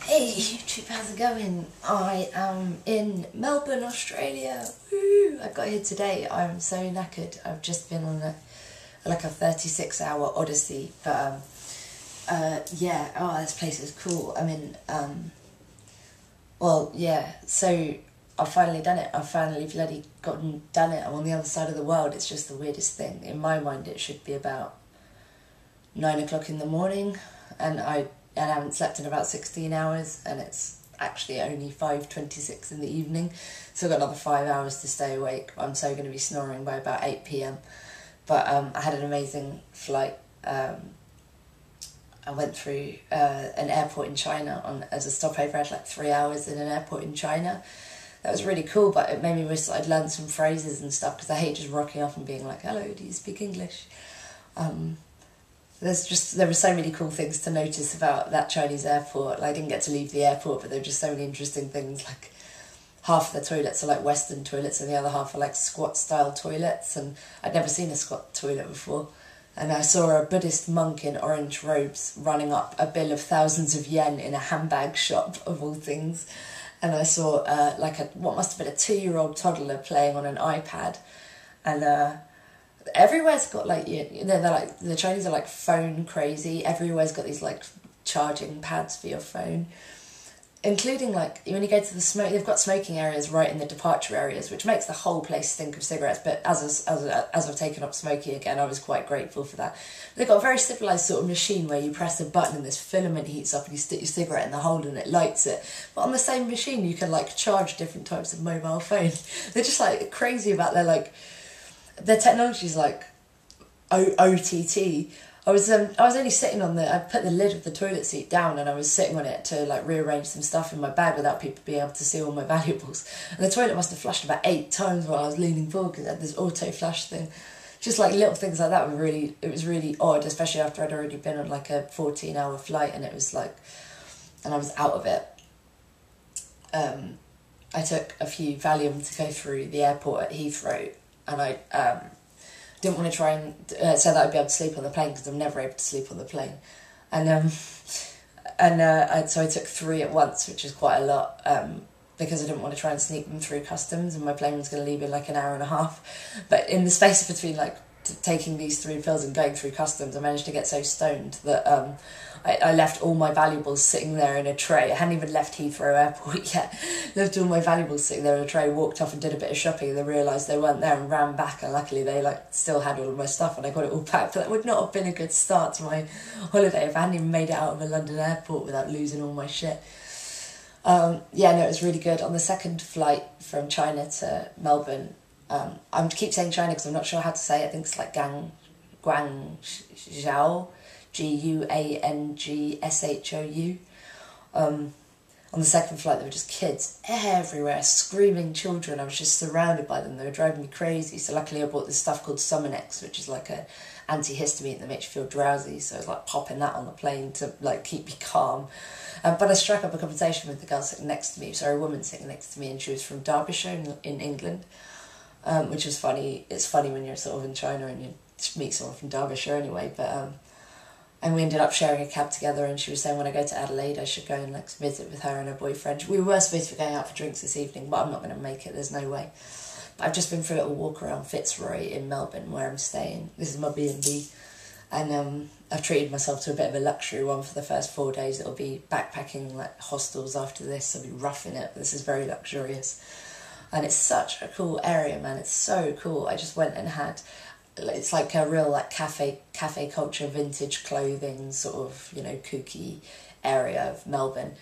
Hey YouTube, how's it going? I am in Melbourne, Australia. Woo! I got here today. I'm so knackered. I've just been on a 36-hour odyssey, but yeah. Oh, this place is cool. I mean, well, yeah. So I've finally done it. I've finally bloody done it. I'm on the other side of the world. It's just the weirdest thing. In my mind, it should be about 9 o'clock in the morning, and I haven't slept in about 16 hours, and it's actually only 5:26 in the evening, so I've got another 5 hours to stay awake. I'm so going to be snoring by about 8 p.m. But I had an amazing flight. I went through an airport in China as a stopover. I had like 3 hours in an airport in China. That was really cool, but it made me wish that I'd learned some phrases and stuff, because I hate just rocking up and being like, hello, do you speak English? There were so many cool things to notice about that Chinese airport. I didn't get to leave the airport, but there were just so many interesting things. Like, half of the toilets are like Western toilets and the other half are like squat style toilets, and I'd never seen a squat toilet before. And I saw a Buddhist monk in orange robes running up a bill of thousands of yen in a handbag shop, of all things. And I saw what must have been a 2-year-old toddler playing on an iPad, and everywhere's got they're like, the Chinese are like phone crazy. Everywhere's got these like charging pads for your phone, including like when you go to the smoke, they've got smoking areas right in the departure areas, which makes the whole place stink of cigarettes. But as I've taken up smoking again, I was quite grateful for that. They've got a very civilised sort of machine where you press a button and this filament heats up and you stick your cigarette in the hole and it lights it. But on the same machine you can like charge different types of mobile phone. They're just like crazy about their technology's like OTT. I was only sitting on I put the lid of the toilet seat down and I was sitting on it to like rearrange some stuff in my bag without people being able to see all my valuables. And the toilet must have flushed about 8 times while I was leaning forward, because it had this auto flush thing. Just like little things like that it was really odd, especially after I'd already been on like a 14-hour flight, and it was like, and I was out of it. I took a few Valium to go through the airport at Heathrow, and I didn't want to try and so that I'd be able to sleep on the plane, because I'm never able to sleep on the plane, so I took 3 at once, which is quite a lot, because I didn't want to try and sneak them through customs, and my plane was going to leave in like an hour and a half. But in the space between like taking these 3 pills and going through customs, I managed to get so stoned that I left all my valuables sitting there in a tray. I hadn't even left Heathrow Airport yet. Left all my valuables sitting there in a tray, walked off and did a bit of shopping, and then realised they weren't there and ran back, and luckily they like still had all of my stuff and I got it all back. But that would not have been a good start to my holiday if I hadn't even made it out of a London airport without losing all my shit. Yeah, no, it was really good. On the second flight from China to Melbourne, I keep saying China because I'm not sure how to say it. I think it's like Guangzhou, Guangshou. On the second flight, there were just kids everywhere, screaming children. I was just surrounded by them. They were driving me crazy. So luckily I bought this stuff called Suminex, which is like an antihistamine that makes you feel drowsy. So I was like popping that on the plane to like keep me calm. But I struck up a conversation with the girl sitting next to me, a woman sitting next to me, and she was from Derbyshire in England, which was funny. It's funny when you're sort of in China and you meet someone from Derbyshire anyway, but and we ended up sharing a cab together, and she was saying when I go to Adelaide I should go and like visit with her and her boyfriend. We were supposed to be going out for drinks this evening, but I'm not going to make it, there's no way. But I've just been for a little walk around Fitzroy in Melbourne where I'm staying. This is my B&B, and I've treated myself to a bit of a luxury one for the first 4 days. It'll be backpacking like hostels after this. I'll be roughing it. This is very luxurious, and it's such a cool area, man. It's so cool. I just went and had, it's like a real like cafe culture, vintage clothing sort of, you know, kooky area of Melbourne,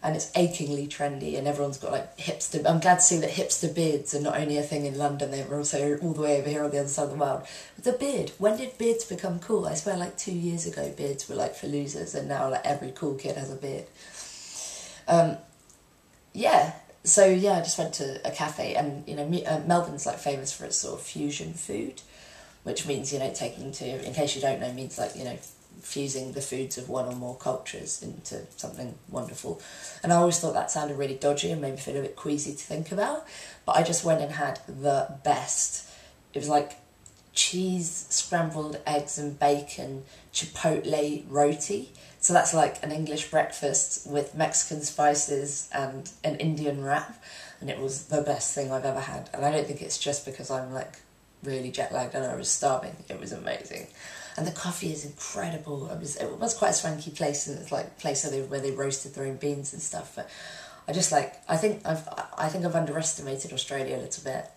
and it's achingly trendy, and everyone's got like hipster. I'm glad to see that hipster beards are not only a thing in London, they were also all the way over here on the other side of the world. But the beard, when did beards become cool? I swear like 2 years ago beards were like for losers, and now like every cool kid has a beard. Yeah, so yeah, I just went to a cafe, and you know, Melbourne's like famous for its sort of fusion food, which means, you know, in case you don't know, means like, you know, fusing the foods of one or more cultures into something wonderful. And I always thought that sounded really dodgy and made me feel a bit queasy to think about, but I just went and had the best. It was like cheese, scrambled eggs and bacon, chipotle roti. So that's like an English breakfast with Mexican spices and an Indian wrap, and it was the best thing I've ever had. And I don't think it's just because I'm like really jet lagged and I was starving. It was amazing. And the coffee is incredible. It was quite a swanky place, and it's like a place where they roasted their own beans and stuff. But I just like, I think I've underestimated Australia a little bit.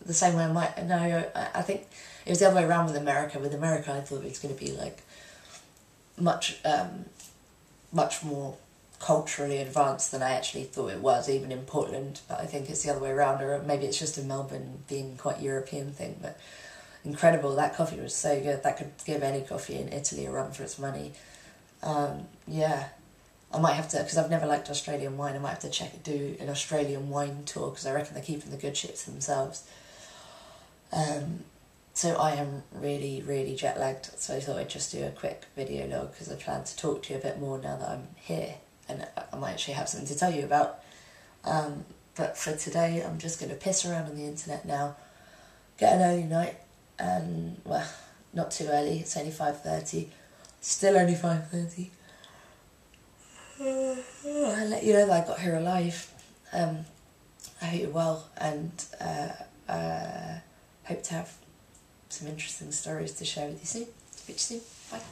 The same way I think it was the other way around with America. With America, I thought it was going to be like much more culturally advanced than I actually thought it was, even in Portland. But I think it's the other way around, or maybe it's just in Melbourne being quite a European thing. But incredible, that coffee was so good. That could give any coffee in Italy a run for its money. Yeah, I might have to, because I've never liked Australian wine, I might have to do an Australian wine tour, because I reckon they're keeping the good shit to themselves. So I am really, really jet lagged, so I thought I'd just do a quick video log, because I plan to talk to you a bit more now that I'm here, and I might actually have something to tell you about. But for today, I'm just going to piss around on the internet now, get an early night, and, well, not too early, it's only 5:30, still only 5:30. I'll let you know that I got here alive. I hope you're well, and hope to have some interesting stories to share with you soon. Speak to you soon. Bye.